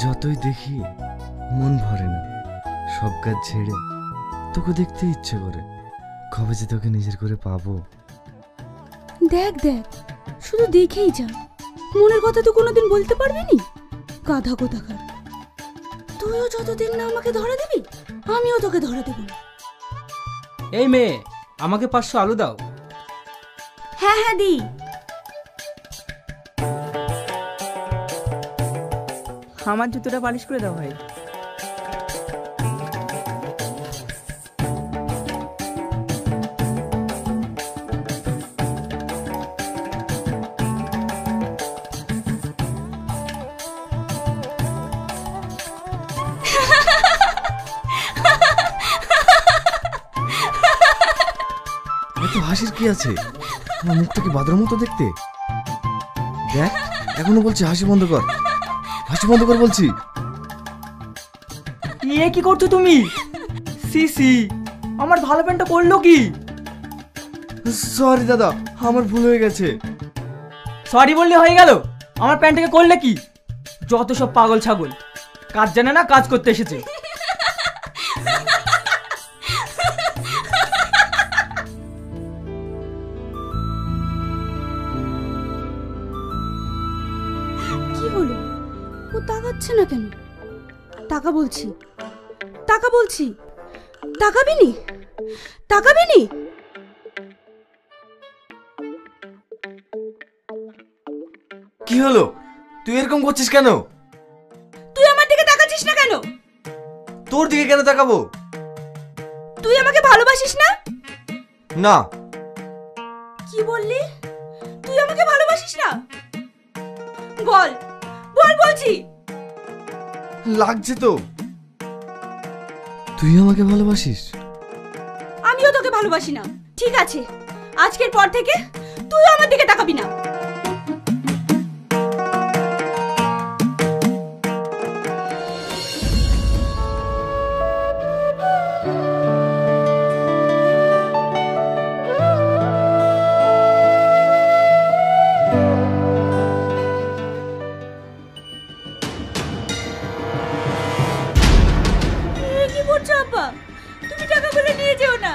যতই দেখি মন ভরে না, সব কাজ ছেড়ে তোকে দেখতে ইচ্ছে করে। কবে যে তোকে নিজের করে পাবো। দেখ দেখ, শুধু দেখেই যা, মনের কথা তো কোনোদিন বলতে পারবি নি। গাধা কোথাকার, তুইও যতদিন না আমাকে ধরা দিবি আমিও তোকে ধরা দেব না। এই মেয়ে, আমাকে 500 আলু দাও। হ্যাঁ হ্যাঁ দি। আমার জুতোটা পালিশ করে দাও ভাই। এত হাসির কি আছে? আমার মুখটা কি বাদরের মতো দেখতে? দেখ, এখনো বলছি হাসি বন্ধ কর, হাসি বন্ধ কর বলছি। এ কি করছো তুমি? সি আমার ভালো প্যান্টটা করলো কি? সরি দাদা, আমার ভুল হয়ে গেছে। সরি বললে হয়ে গেল? আমার প্যান্টটাকে করলে কি? যত সব পাগল ছাগল, কাজ জানে না, কাজ করতে এসেছে। কি হলো? ও তাকাচ্ছে না কেন? টাকা বলছি, টাকা বলছি, তাকাবি নি, তাকাবি নি। কি হলো? তুই এরকম করছিস কেন? তুই আমার দিকে তাকাচ্ছিস না কেন? তোর দিকে কেন তাকাবো? তুই আমাকে ভালোবাসিস না? না। কি বললি? তুই আমাকে ভালোবাসিস না? বল বল বলছি। লাগছে তো। তুই আমাকে ভালোবাসিস? আমিও তোকে ভালোবাসি না। ঠিক আছে, আজকের পর থেকে তুই আমার দিকে তাকাবি না। তুমি টাকাগুলো নিয়ে যেও না।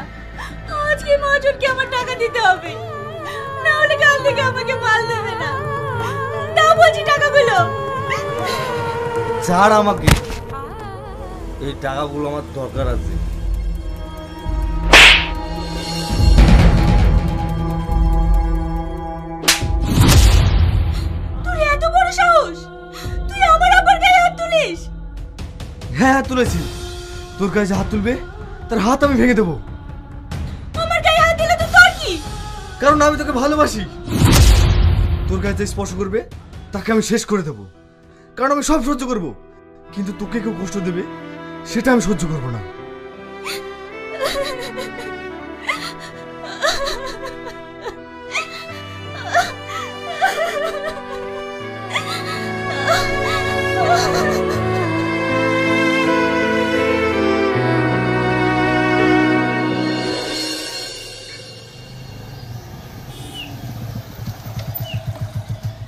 আজকে মহাজনকে আমার টাকা দিতে হবে, না হলে কাল থেকে আমাকে মাল দেবে না। দাও বলছি টাকাগুলো। ছাড় আমাকে, এই টাকাগুলো আমার দরকার আছে। তোর এত বড় সাহস, তুই আমার আব্বার গায়ে হাত তুলিস? হ্যাঁ তুলেছি। তোর কাছে হাত তুলবে, তার হাত আমি ভেঙে দেবো। আমার গায়ে হাত দিলে তো তোর কি? কারণ আমি তোকে ভালোবাসি। তোর কাছে স্পর্শ করবে তাকে আমি শেষ করে দেবো। কারণ আমি সব সহ্য করব, কিন্তু তোকে কেউ কষ্ট দেবে সেটা আমি সহ্য করবো না।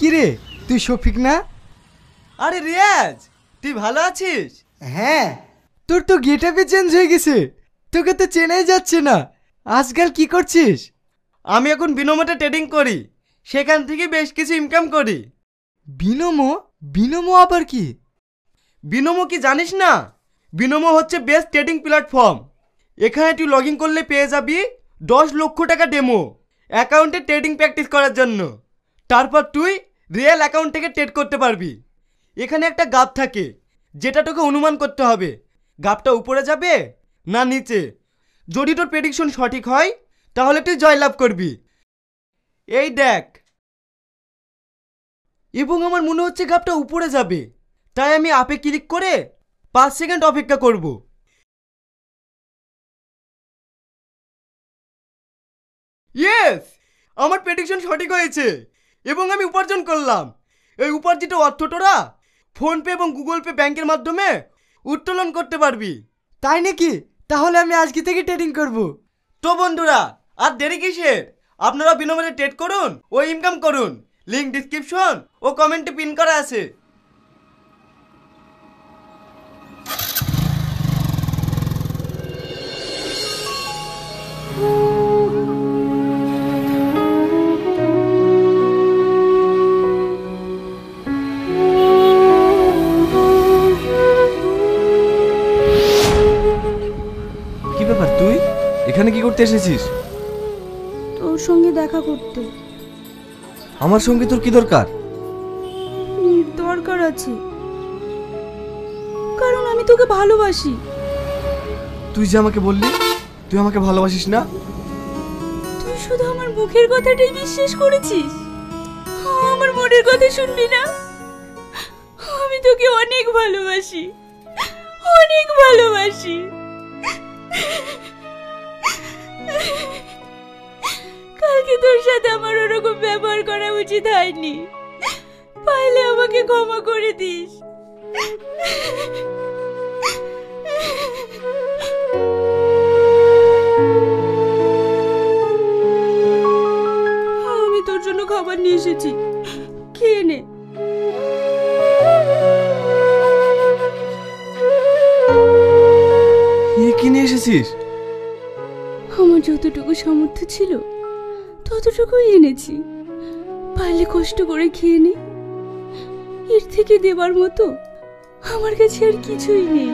কিরে, তুই শফিক না? আরে রিয়াজ, তুই ভালো আছিস? হ্যাঁ, তোর তো গেটআপই চেঞ্জ হয়ে গেছে, তোকে তো চেনাই যাচ্ছে না। আজকাল কি করছিস? আমি এখন বিনোমোতে ট্রেডিং করি, সেখান থেকে বেশ কিছু ইনকাম করি। বিনোমো? বিনোমো আবার কি? বিনোমো কি জানিস না? বিনোমো হচ্ছে বেস্ট ট্রেডিং প্ল্যাটফর্ম। এখানে তুই লগ ইন করলে পেয়ে যাবি 10 লক্ষ টাকা ডেমো অ্যাকাউন্টে ট্রেডিং প্র্যাকটিস করার জন্য। তারপর তুই রিয়েল অ্যাকাউন্ট থেকে ট্রেড করতে পারবি। এখানে একটা গাপ থাকে, যেটা তোকে অনুমান করতে হবে গাপটা উপরে যাবে না নিচে। যদি তোর প্রেডিকশন সঠিক হয় তাহলে তুই জয়লাভ করবি। এই দেখ, এবং আমার মনে হচ্ছে গাপটা উপরে যাবে, তাই আমি আপে ক্লিক করে 5 সেকেন্ড অপেক্ষা করব। ইয়েস, আমার প্রেডিকশন সঠিক হয়েছে এবং আমি উপার্জন করলাম। এই উপার্জিত অর্থ তোরা ফোনপে এবং গুগল পে ব্যাংকের মাধ্যমে উত্তোলন করতে পারবি। তাই নাকি? তাহলে আমি আজকে থেকে ট্রেডিং করব। তো বন্ধুরা, আর দেরি কিসের? আপনারা বিনামূল্যে ট্রেড করুন ও ইনকাম করুন। লিংক ডেসক্রিপশন ও কমেন্টে পিন করা আছে। এখানে কি করতে এসেছিস? তোর সঙ্গে দেখা করতে। আমার সঙ্গে তোর কি দরকার? দরকার আছে, কারণ আমি তোকে ভালোবাসি। তুই যে আমাকে বললি তুই আমাকে ভালোবাসিস না। তুই শুধু আমার মুখের কথাটাই বিশ্বাস করেছিস, আমার মনের কথা শুনবি না? আমি তোকে অনেক ভালোবাসি, অনেক ভালোবাসি। কালকে তোর সাথে আমার ওরকম ব্যবহার করা উচিত হয়নি, পাইলে আমাকে ক্ষমা করে দিস। আমি তোর জন্য খাবার নিয়ে এসেছি, খেয়ে নে। কি নিয়ে এসেছিস? আমার যতটুকু সামর্থ্য ছিল ততটুকুই এনেছি, পারলে কষ্ট করে খেয়ে নে। এর থেকে দেবার মতো আমার কাছে আর কিছুই নেই।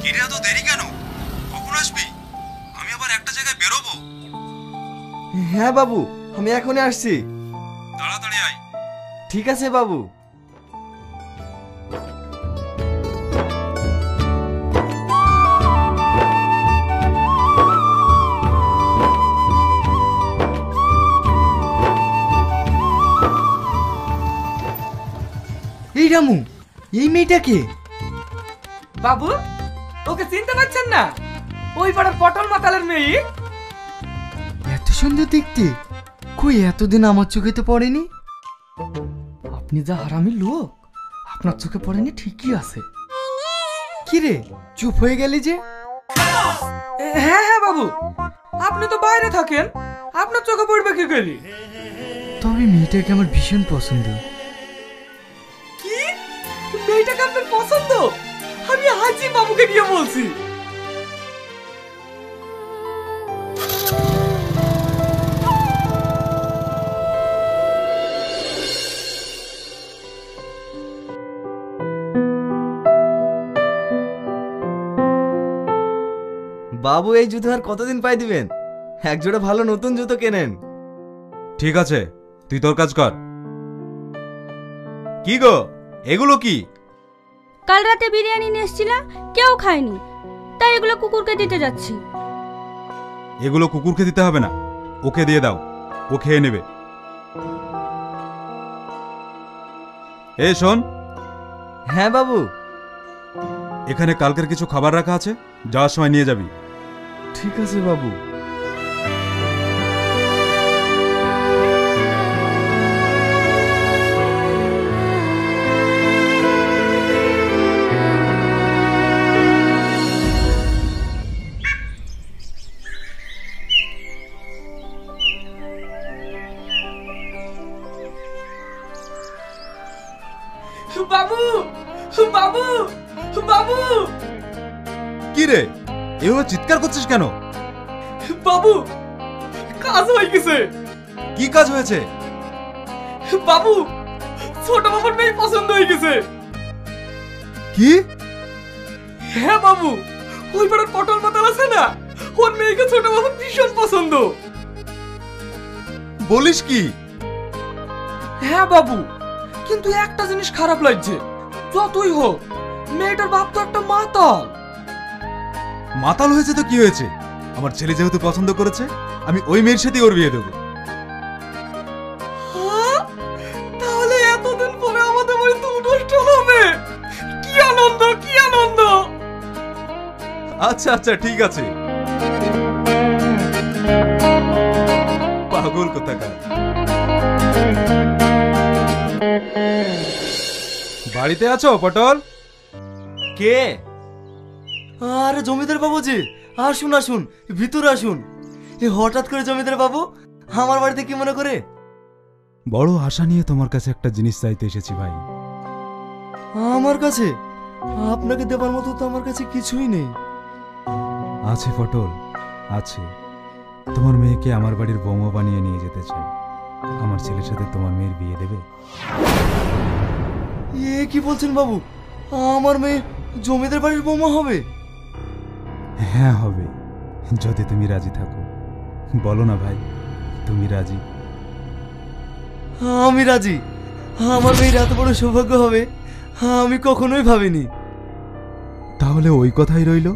কিরে এত দেরি কেন? কখন আসবি? আমি আবার একটা জায়গায় বেরোবো। হ্যাঁ বাবু, আমি এখনই আসছি। তাড়াতাড়ি আয়। ঠিক আছে বাবু। এই রামু, এই মেয়েটাকে? বাবু, ওকে চিনতে পারছেন না? ওই পাড়ার পটল মাতালের মেয়ে। এত সুন্দর দেখতে, কই এতদিন আমার চোখে তো পড়েনি। আপনি যা হারামি লোক, আপনার চোখে পড়েনি ঠিকই আছে। কি রে, চুপ হয়ে গেলি যে? হ্যাঁ হ্যাঁ বাবু, আপনি তো বাইরে থাকেন, আপনার চোখে পড়বে কি গেলি? তবে মেয়েটাকে আমার ভীষণ পছন্দ। কি? মেয়েটাকে আপনার পছন্দ? আমি আজই বাবুকে গিয়ে বলছি। বাবু, এই জুতো আর কতদিন পাই দিবেন? এক জোড়া ভালো নতুন জুতো কেনেন। ঠিক আছে, তুই তোর কাজ কর। কি গো, এগুলো কি? কাল রাতে বিরিয়ানি নিয়ে এসেছিলাম, কেউ খায়নি, তাই এগুলো কুকুরকে দিতে যাচ্ছি। এগুলো কুকুরকে দিতে হবে না, ওকে দিয়ে দাও, ও খেয়ে নেবে। এই শোন, হ্যাঁ বাবু। এখানে কালকের কিছু খাবার রাখা আছে, যাওয়ার সময় নিয়ে যাবি। ঠিক আছে বাবু। বাবু, বাবু, বাবু, কি রে, এভাবে চিৎকার করছিস কেন? বাবু, কাজ হয়ে গেছে। কি কাজ হয়েছে? বাবু, ছোট বাবুর মেয়ে পছন্দ হয়ে গেছে। কি? হ্যাঁ বাবু, ওই পাড়ার পটল মাতাল আছে না, ওর মেয়েকে ছোট বাবুর ভীষণ পছন্দ। বলিস কি? হ্যাঁ বাবু, কিন্তু একটা জিনিস খারাপ লাগছে, যতই হোক মেয়েটার বাপ তো একটা মাতাল। মাতাল হয়েছে তো কি হয়েছে? আমার ছেলে যেহেতু পছন্দ করেছে, আমি ওই মেয়ের সাথে ওর বিয়ে দেবো। হ্যাঁ? তাহলে এতদিন পরে আমাদের বাড়িতে অনুষ্ঠান হবে, কি আনন্দ, কি আনন্দ। আচ্ছা আচ্ছা, ঠিক আছে। পাগল কোথাকার। বাড়িতে আছো পটল? কে? আরে জমিদার বাবু জি, আসুন আসুন, ভিতরে আসুন। এ হঠাৎ করে জমিদার বাবু আমার বাড়িতে কি মনে করে? বড় আশা নিয়ে তোমার কাছে একটা জিনিস চাইতে এসেছি ভাই। আমার কাছে? আপনাকে দেবার মতো তো আমার কাছে কিছুই নেই। আছে পটল, আছে। তোমার মেয়েকে আমার বাড়ির বৌমা বানিয়ে নিয়ে যেতে চাই। আমার ছেলের সাথে তোমার মেয়ের বিয়ে দেবে? এ কি বলছেন বাবু, আমার মেয়ে জমিদার বাড়ির বৌমা হবে? হ্যাঁ হবে, যদি তুমি রাজি থাকো। বলো না ভাই, তুমি রাজি? আমি রাজি। আমার মেয়ের এত বড় সৌভাগ্য হবে আমি কখনোই ভাবিনি। তাহলে ওই কথাই রইল,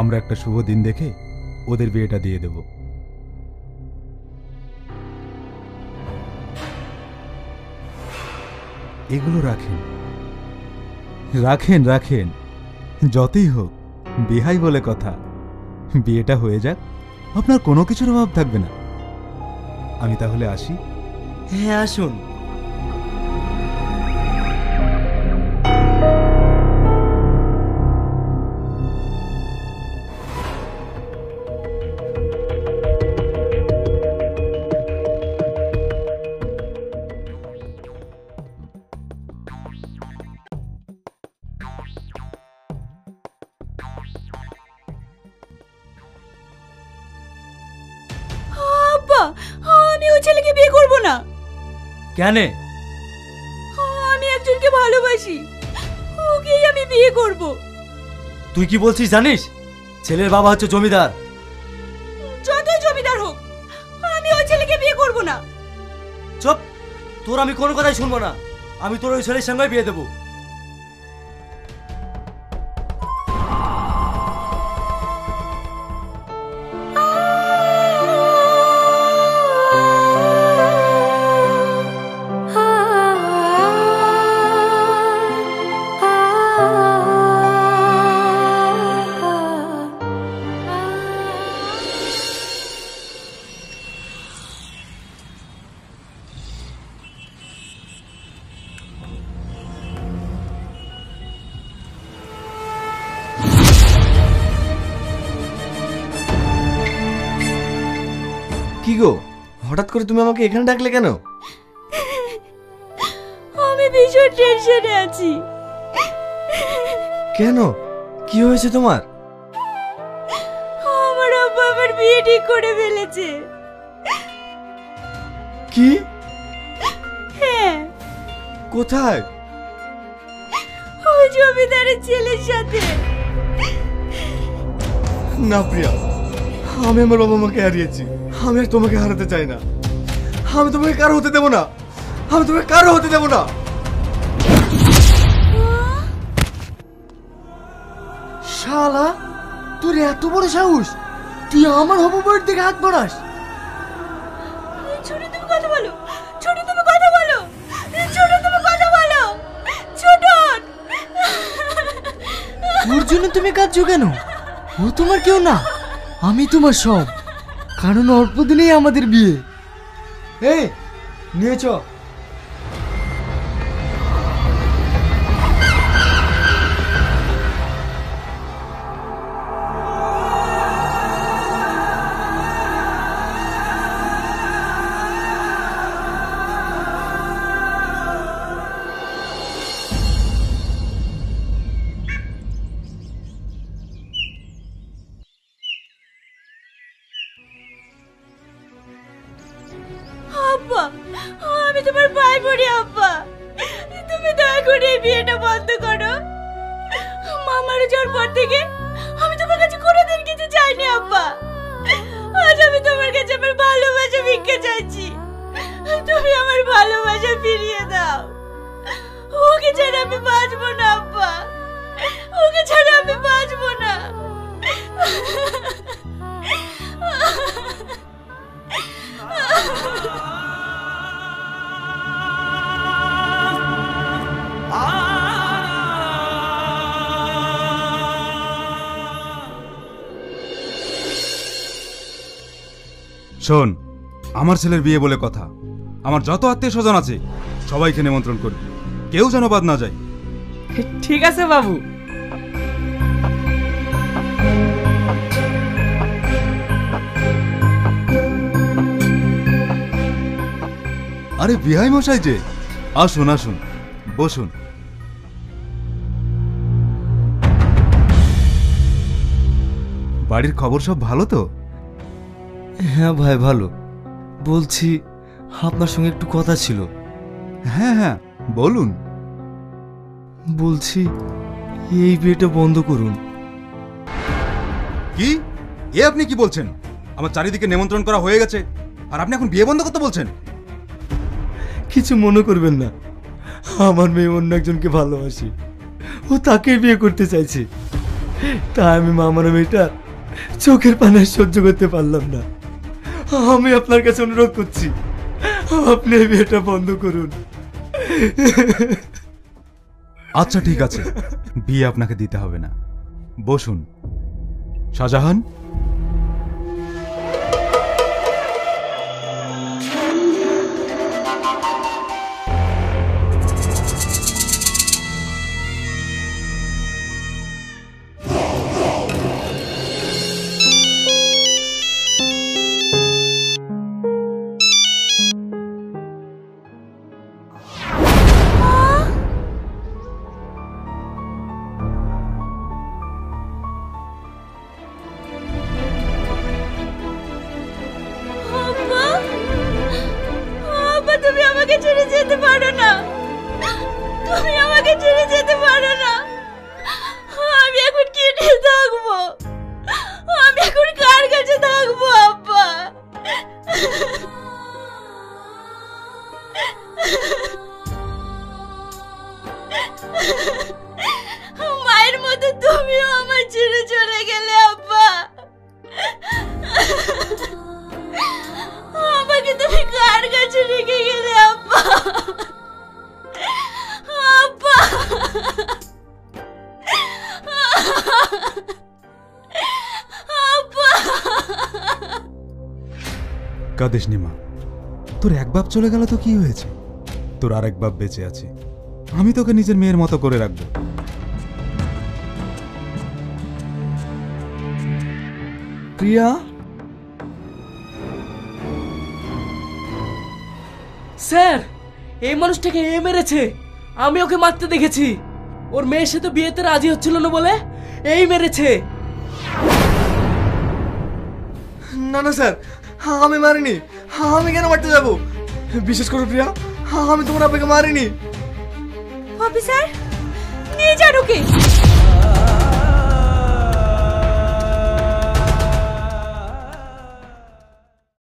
আমরা একটা শুভ দিন দেখে ওদের বিয়েটা দিয়ে দেব। এগুলো রাখেন রাখেন রাখেন, যতই হোক বিহাই বলে কথা। বিয়েটা হয়ে যাক, আপনার কোনো কিছুর অভাব থাকবে না। আমি তাহলে আসি। হ্যাঁ আসুন। আব্বা, আমি ওই ছেলেকে বিয়ে করব না। কেন? আমি একজনকে ভালোবাসি, ওকেই আমি বিয়ে করব। তুই কি বলছিস জানিস? ছেলের বাবা হচ্ছে জমিদার। যতই জমিদার হোক, আমি ওই ছেলেকে বিয়ে করব না। চুপ, তোর আমি কোনো কথাই শুনবো না। আমি তোর ওই ছেলের সঙ্গে বিয়ে দেবো। কি গো, হঠাৎ করে তুমি আমাকে এখানে ডাকলে কেন? আমি ভীষণ টেনশনে আছি। কেন, কি হয়েছে তোমার? আমার আব্বা আমার বিয়ে ঠিক করে ফেলেছে। কি? হ্যাঁ, কোথায়? ওই জমিদারের ছেলের সাথে। না প্রিয়া, আমি আমার বাবা মাকে হারিয়েছি, আমি আর তোমাকে হারাতে চাই না। আমি তোমাকে কারো হতে দেবো না, আমি তোমাকে কারো হতে দেবো না। শালা, তোর এত বড় সাহস, তুই আমার হবু বউয়ের দিকে হাত বাড়াস? ছোট, তুমি কথা বলো। ছোট, তুমি কথা বলো। ছোট, তুমি কথা বলো। ছোট, ওর জন্য তুমি কাঁদছো কেন? ও তোমার কেউ না, আমি তোমার সব। কারণ অল্প দিনেই আমাদের বিয়ে। এই নিয়ে চ। আব্বা, আমি তোমার ভাই পড়ি। আব্বা, তুমি দয়া করে এই বিয়েটা বন্ধ করো। মামার যাওয়ার পর থেকে আমি তোমার কাছে কোনোদিন কিছু চাইনি। আব্বা, আজ আমি তোমার কাছে আমার ভালোবাসা ভিক্ষা চাইছি। তুমি আমার ভালোবাসা ফিরিয়ে দাও। ওকে ছাড়া আমি বাঁচবো না। আব্বা, ওকে ছাড়া আমি বাঁচবো না। শোন, আমার ছেলের বিয়ে বলে কথা। আমার যত আত্মীয় স্বজন আছে সবাইকে নিমন্ত্রণ করবি, কেউ যেন বাদ না যায়। ঠিক আছে বাবু। আরে বিহাই মশাই যে, আসুন আসুন, বসুন। বাড়ির খবর সব ভালো তো? হ্যাঁ ভাই ভালো। বলছি আপনার সঙ্গে একটু কথা ছিল। হ্যাঁ হ্যাঁ বলুন। বলছি এই বিয়েটা বন্ধ করুন। কি এ আপনি কি বলছেন? আমার চারিদিকে নিমন্ত্রণ করা হয়ে গেছে আর আপনি এখন বিয়ে বন্ধ করতে বলছেন? কিছু মনে করবেন না, আমার মেয়ে অন্য একজনকে ভালোবাসি, ও তাকে বিয়ে করতে চাইছে। তাই আমি মামার মেয়েটা চোখের পানি আর সহ্য করতে পারলাম না। আমি আপনার কাছে অনুরোধ করছি, আপনি এই বিয়েটা বন্ধ করুন। আচ্ছা ঠিক আছে, বিয়ে আপনাকে দিতে হবে না। বসুন। শাহজাহান, আব্বা, আব্বা তুমি আমাকে ছেড়ে যেতে পারো না, তুমি আমাকে ছেড়ে যেতে পারো না। আমি এখন কি নিয়ে থাকবো? আমি এখন কার কাছে থাকবো আব্বা? মায়ের মতো তুমিও আমার ছেড়ে চলে গেলে আব্বা। আমাকে তুমি কার কাছে রেখে গেলে আব্বা? আব্বা, আব্বা। কাঁদিস নি মা, তোর এক বাপ চলে গেল তো কি হয়েছে, তোর আরেক বাপ বেঁচে আছে। আমি তোকে নিজের মেয়ের মতো করে রাখবো। প্রিয়া, স্যার, এই মানুষটাকে এ মেরেছে। আমি ওকে মারতে দেখেছি। ওর মেয়ের সাথে বিয়েতে রাজি হচ্ছিল না বলে এই মেরেছে। না না স্যার, আমি মারিনি। আমি কেন মারতে যাব? বিশেষ করে প্রিয়া, আমি তোমার আব্বাকে মারিনি। অফিসার, নিয়ে যান ওকে।